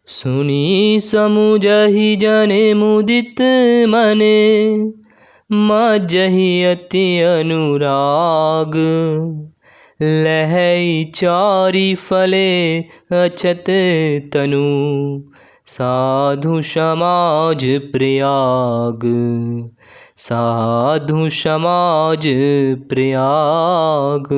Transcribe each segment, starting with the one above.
सुनी समुझहि जने मुदित मने, मज्जहि अति अनुराग। लहै चारि फले अछत तनु, साधु समाज प्रयाग। साधु समाज प्रयाग।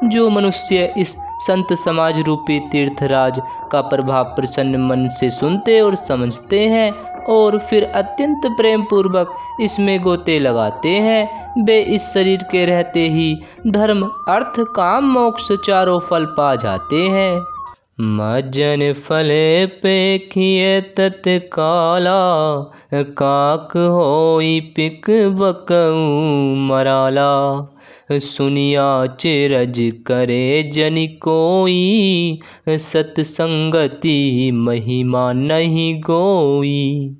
जो मनुष्य इस संत समाज रूपी तीर्थराज का प्रभाव प्रसन्न मन से सुनते और समझते हैं और फिर अत्यंत प्रेम पूर्वक इसमें गोते लगाते हैं, वे इस शरीर के रहते ही धर्म अर्थ काम मोक्ष चारों फल पा जाते हैं। मज्जन फले पेखिए तत्काला, काक होई पिक बकऊ मराला। सुनिया चिरज करे जनि कोई, सतसंगति महिमा नहीं गोई।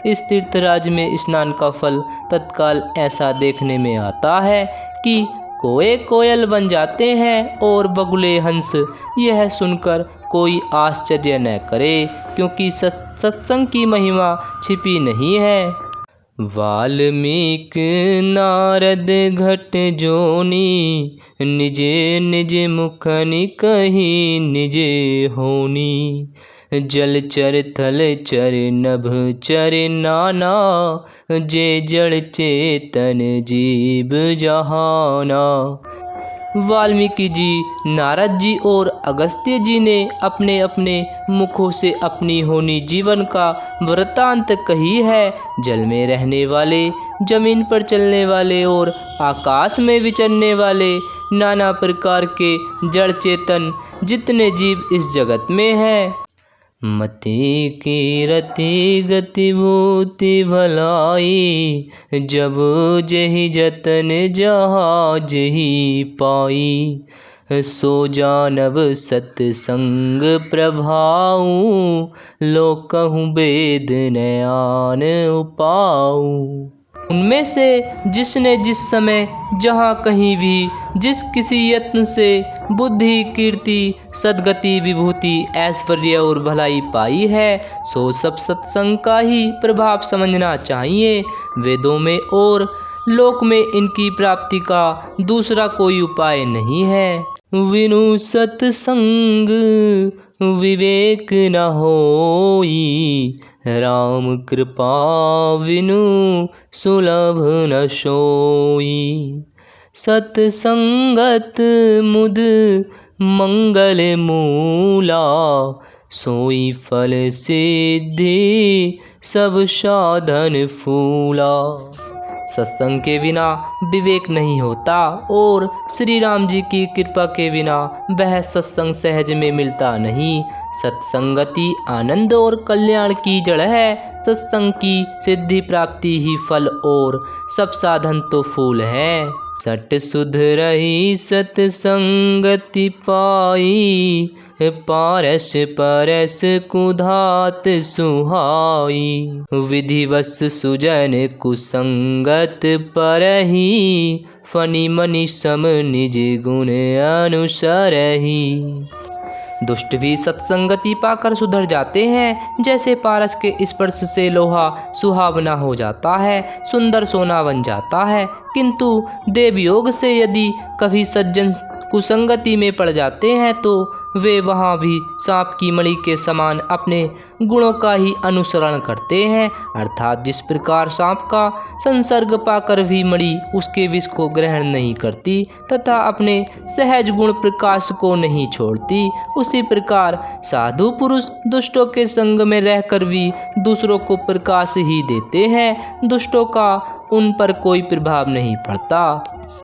इस तीर्थराज में स्नान का फल तत्काल ऐसा देखने में आता है कि कोए कोयल बन जाते हैं और बगुले हंस। यह सुनकर कोई आश्चर्य न करे, क्योंकि सत्संग की महिमा छिपी नहीं है। वाल्मीकि नारद घट जोनी, निजे निज मुखनि कही निजे होनी। जलचर थलचर नभ चर नाना, जे जड़ चेतन जीव जहाना। वाल्मीकि जी, नारद जी और अगस्त्य जी ने अपने अपने मुखों से अपनी होनी जीवन का वृत्तांत कही है। जल में रहने वाले, जमीन पर चलने वाले और आकाश में विचरने वाले नाना प्रकार के जड़ चेतन जितने जीव इस जगत में हैं। मति की रति गति भूति भलाई, जब जहि जतन जहाँ जही पाई। सो जानव सत्संग प्रभाऊ, लोकहु वेद नयान उपाऊ। उनमें से जिसने जिस समय जहाँ कहीं भी जिस किसी यत्न से बुद्धि कीर्ति सद्गति विभूति ऐश्वर्य और भलाई पाई है, सो सब सत्संग का ही प्रभाव समझना चाहिए। वेदों में और लोक में इनकी प्राप्ति का दूसरा कोई उपाय नहीं है। विनु सत्संग विवेक न होई, राम कृपा विनु सुलभ न सोई। सत्संगत मुद मंगल मूला, सोई फल सिद्धि सब साधन फूला। सत्संग के बिना विवेक नहीं होता और श्री राम जी की कृपा के बिना वह सत्संग सहज में मिलता नहीं। सत्संगति आनंद और कल्याण की जड़ है। सत्संग की सिद्धि प्राप्ति ही फल और सब साधन तो फूल है। सट सुध रही सत्संगति पाई, पारस परस कुधात सुहाई। विधिवश सुजन कुसंगत परही, फनि मनि सम निज गुण अनुसरही। दुष्ट भी सत्संगति पाकर सुधर जाते हैं। जैसे पारस के स्पर्श से लोहा सुहावना हो जाता है, सुंदर सोना बन जाता है, किंतु देवयोग से यदि कभी सज्जन कुसंगति में पड़ जाते हैं तो वे वहाँ भी सांप की मणि के समान अपने गुणों का ही अनुसरण करते हैं। अर्थात जिस प्रकार सांप का संसर्ग पाकर भी मणि उसके विष को ग्रहण नहीं करती तथा अपने सहज गुण प्रकाश को नहीं छोड़ती, उसी प्रकार साधु पुरुष दुष्टों के संग में रहकर भी दूसरों को प्रकाश ही देते हैं। दुष्टों का उन पर कोई प्रभाव नहीं पड़ता।